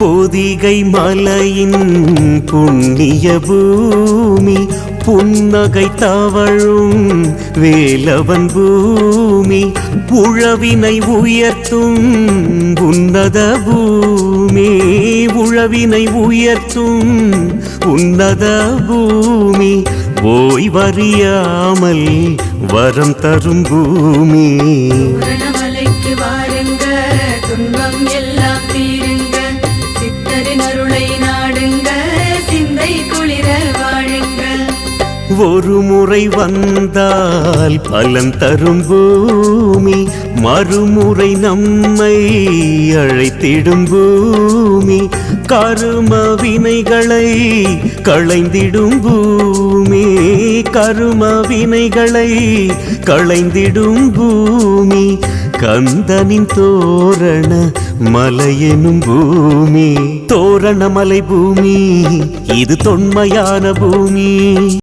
பொதிகை மலையின் புண்ணிய பூமி, புன்னகை தவழும் வேலவன் பூமி, உழவினை உயர்த்தும் உன்னத பூமி, உழவினை உயர்த்தும் உன்னத பூமி, ஓய்வறியாமல் வரம் தரும் பூமி. மலைக்கு வாருங்க, துன்பம் எல்லாம் தீருங்க, சித்தரின் அருளை நாடுங்க, சிந்தை குளிர வாழுங்க. ஒரு முறை வந்தால் பலன் தரும் பூமி, மறுமுறை நம்மை அழைத்திடும் பூமி, கரும வினைகளை களைந்திடும் பூமி, கரும வினைகளை களைந்திடும் பூமி, கந்தனின் தோரண மலையெனும் பூமி. தோரண மலை பூமி, இது தொன்மையான பூமி.